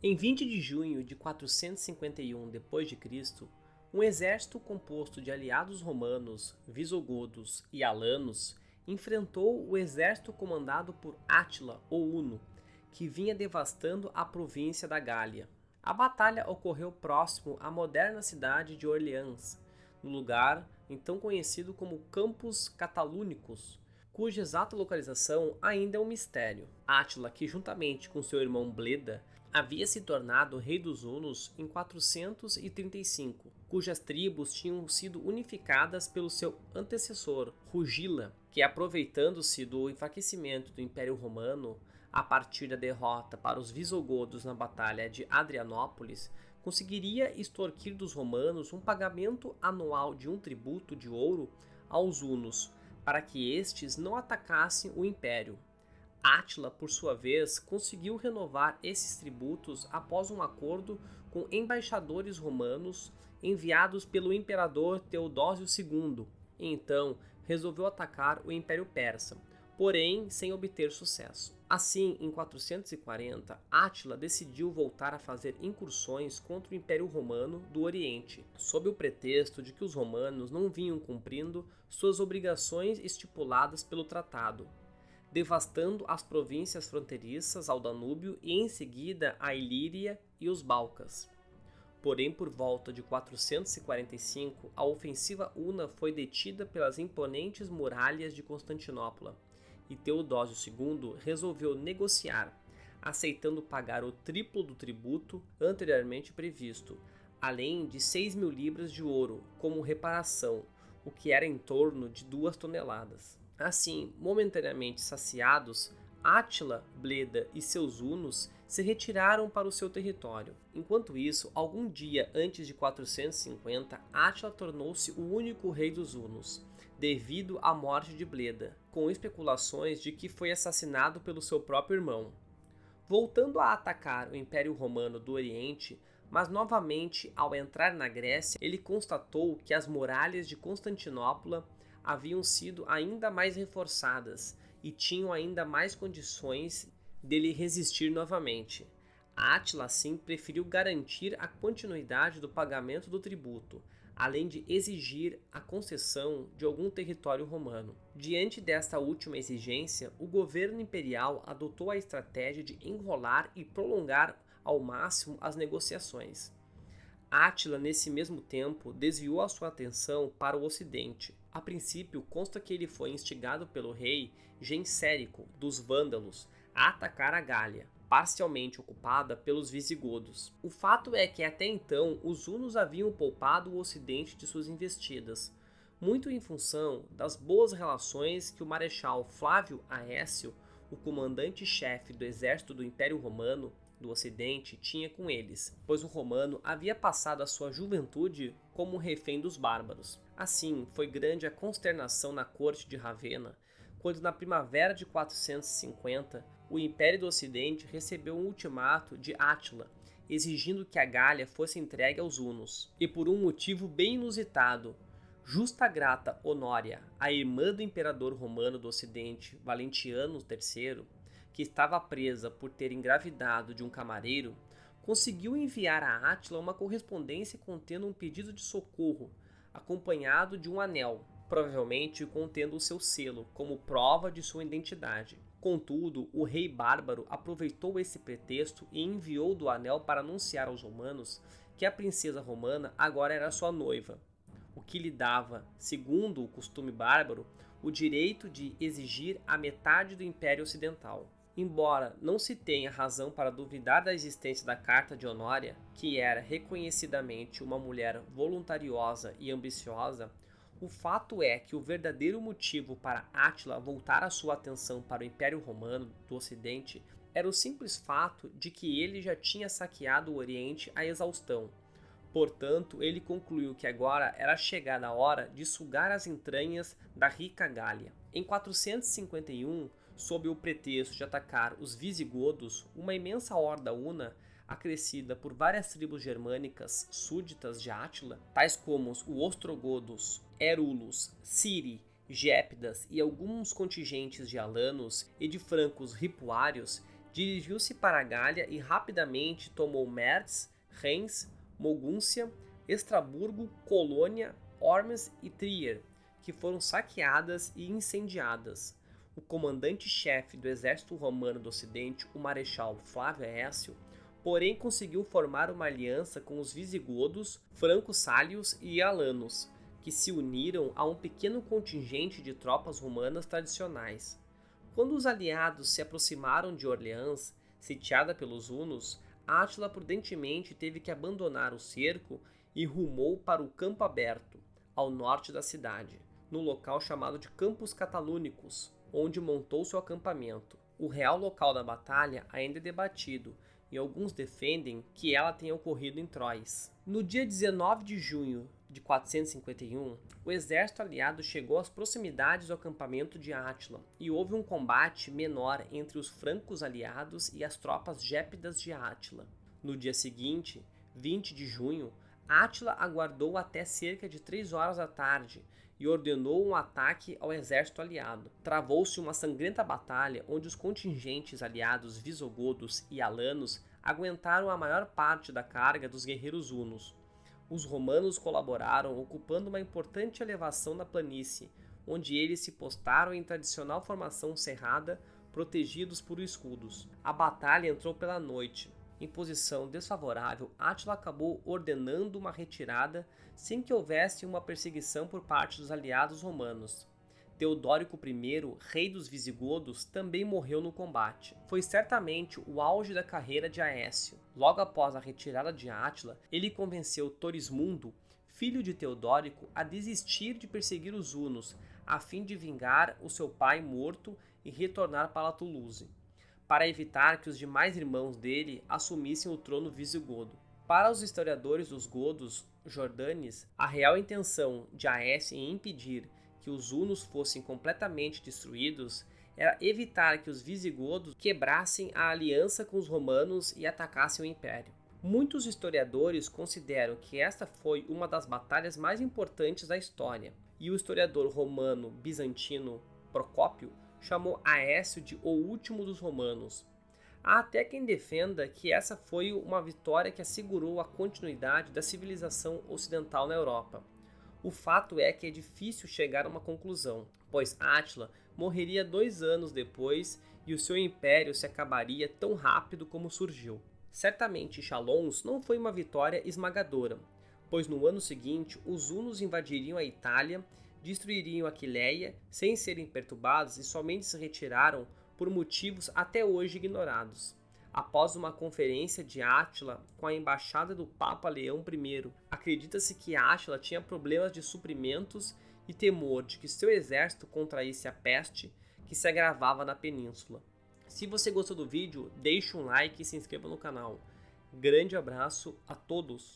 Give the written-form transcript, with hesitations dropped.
Em 20 de junho de 451 d.C., um exército composto de aliados romanos, visigodos e alanos enfrentou o exército comandado por Átila, o Huno, que vinha devastando a província da Gália. A batalha ocorreu próximo à moderna cidade de Orleans, no lugar então conhecido como Campos Catalúnicos, cuja exata localização ainda é um mistério. Átila, que juntamente com seu irmão Bleda, havia se tornado rei dos Hunos em 435, cujas tribos tinham sido unificadas pelo seu antecessor, Rugila, que, aproveitando-se do enfraquecimento do Império Romano a partir da derrota para os visigodos na Batalha de Adrianópolis, conseguiria extorquir dos romanos um pagamento anual de um tributo de ouro aos hunos, para que estes não atacassem o império. Átila, por sua vez, conseguiu renovar esses tributos após um acordo com embaixadores romanos enviados pelo imperador Teodósio II, e então resolveu atacar o Império Persa, porém sem obter sucesso. Assim, em 440, Átila decidiu voltar a fazer incursões contra o Império Romano do Oriente, sob o pretexto de que os romanos não vinham cumprindo suas obrigações estipuladas pelo tratado, devastando as províncias fronteiriças ao Danúbio e em seguida a Ilíria e os Balcãs. Porém, por volta de 445, a ofensiva huna foi detida pelas imponentes muralhas de Constantinopla, e Teodósio II resolveu negociar, aceitando pagar o triplo do tributo anteriormente previsto, além de 6.000 libras de ouro como reparação, o que era em torno de 2 toneladas. Assim, momentaneamente saciados, Átila, Bleda e seus hunos se retiraram para o seu território. Enquanto isso, algum dia antes de 450, Átila tornou-se o único rei dos hunos, devido à morte de Bleda, com especulações de que foi assassinado pelo seu próprio irmão. Voltando a atacar o Império Romano do Oriente, mas novamente ao entrar na Grécia, ele constatou que as muralhas de Constantinopla haviam sido ainda mais reforçadas e tinham ainda mais condições dele resistir novamente. Átila, assim, preferiu garantir a continuidade do pagamento do tributo, além de exigir a concessão de algum território romano. Diante desta última exigência, o governo imperial adotou a estratégia de enrolar e prolongar ao máximo as negociações. Átila, nesse mesmo tempo, desviou a sua atenção para o ocidente. A princípio, consta que ele foi instigado pelo rei Gensérico dos Vândalos a atacar a Gália, parcialmente ocupada pelos visigodos. O fato é que até então os hunos haviam poupado o ocidente de suas investidas, muito em função das boas relações que o marechal Flávio Aécio, o comandante-chefe do exército do Império Romano do Ocidente, tinha com eles, pois o romano havia passado a sua juventude como refém dos bárbaros. Assim, foi grande a consternação na corte de Ravenna, quando na primavera de 450, o Império do Ocidente recebeu um ultimato de Átila, exigindo que a Gália fosse entregue aos hunos. E por um motivo bem inusitado, Justa Grata Honória, a irmã do imperador romano do Ocidente, Valentiano III, que estava presa por ter engravidado de um camareiro, conseguiu enviar a Átila uma correspondência contendo um pedido de socorro, acompanhado de um anel, provavelmente contendo o seu selo, como prova de sua identidade. Contudo, o rei bárbaro aproveitou esse pretexto e enviou do anel para anunciar aos romanos que a princesa romana agora era sua noiva, o que lhe dava, segundo o costume bárbaro, o direito de exigir a metade do Império Ocidental. Embora não se tenha razão para duvidar da existência da Carta de Honória, que era reconhecidamente uma mulher voluntariosa e ambiciosa, o fato é que o verdadeiro motivo para Átila voltar a sua atenção para o Império Romano do Ocidente era o simples fato de que ele já tinha saqueado o Oriente à exaustão. Portanto, ele concluiu que agora era chegada a hora de sugar as entranhas da rica Gália. Em 451, sob o pretexto de atacar os visigodos, uma imensa horda huna, acrescida por várias tribos germânicas súditas de Átila, tais como os ostrogodos, érulos, ciri, gépidas e alguns contingentes de alanos e de francos ripuários, Dirigiu-se para a Gália e rapidamente tomou Merz, Reims, Mogúncia, Estraburgo, Colônia, Ormes e Trier, que foram saqueadas e incendiadas. O comandante-chefe do exército romano do Ocidente, o marechal Flávio Aécio, porém conseguiu formar uma aliança com os visigodos, franco-sálios e alanos, que se uniram a um pequeno contingente de tropas romanas tradicionais. Quando os aliados se aproximaram de Orleans, sitiada pelos hunos, Átila prudentemente teve que abandonar o cerco e rumou para o Campo Aberto, ao norte da cidade, no local chamado de Campos Catalúnicos, onde montou seu acampamento. O real local da batalha ainda é debatido, e alguns defendem que ela tenha ocorrido em Troyes. No dia 19 de junho de 451, o exército aliado chegou às proximidades do acampamento de Átila e houve um combate menor entre os francos aliados e as tropas gépidas de Átila. No dia seguinte, 20 de junho, Átila aguardou até cerca de 3 horas da tarde e ordenou um ataque ao exército aliado. Travou-se uma sangrenta batalha onde os contingentes aliados visigodos e alanos aguentaram a maior parte da carga dos guerreiros hunos. Os romanos colaboraram ocupando uma importante elevação da planície, onde eles se postaram em tradicional formação cerrada, protegidos por escudos. A batalha entrou pela noite. Em posição desfavorável, Átila acabou ordenando uma retirada sem que houvesse uma perseguição por parte dos aliados romanos. Teodórico I, rei dos visigodos, também morreu no combate. Foi certamente o auge da carreira de Aécio. Logo após a retirada de Átila, ele convenceu Torismundo, filho de Teodórico, a desistir de perseguir os hunos, a fim de vingar o seu pai morto e retornar para Toulouse, para evitar que os demais irmãos dele assumissem o trono visigodo. Para os historiadores dos godos, Jordanes, a real intenção de Aécio em impedir que os hunos fossem completamente destruídos era evitar que os visigodos quebrassem a aliança com os romanos e atacassem o império. Muitos historiadores consideram que esta foi uma das batalhas mais importantes da história, e o historiador romano bizantino Procópio chamou Aécio de o último dos romanos. Há até quem defenda que essa foi uma vitória que assegurou a continuidade da civilização ocidental na Europa. O fato é que é difícil chegar a uma conclusão, pois Átila morreria 2 anos depois e o seu império se acabaria tão rápido como surgiu. Certamente Chalons não foi uma vitória esmagadora, pois no ano seguinte os hunos invadiriam a Itália, destruiriam Aquileia sem serem perturbados e somente se retiraram por motivos até hoje ignorados. Após uma conferência de Átila com a embaixada do Papa Leão I, acredita-se que Átila tinha problemas de suprimentos e temor de que seu exército contraísse a peste que se agravava na península. Se você gostou do vídeo, deixe um like e se inscreva no canal. Grande abraço a todos!